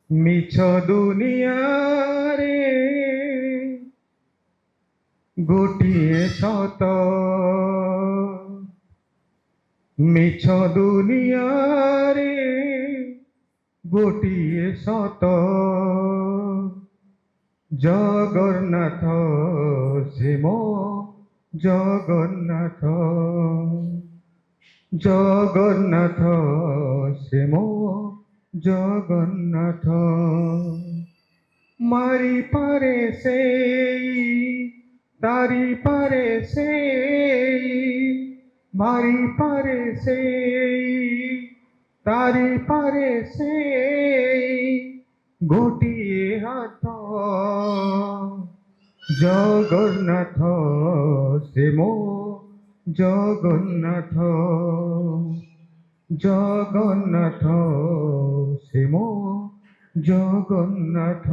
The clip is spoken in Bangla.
মিছ দুনিয়ারে গোটিয়ে শত, মিছ দুনিয়ারে গোটিয়ে শত। জগন্নাথ শিব জগন্নাথ, জগন্নাথ শিব জগন্নাথ। মারি পারে সেই, তারি পারে সেই, মারি পারে সেই, তারি পারে সেই, গোটিয়ে হাত। জগন্নাথ শিব জগন্নাথ, জগন্নাথ শিব জগন্নাথ।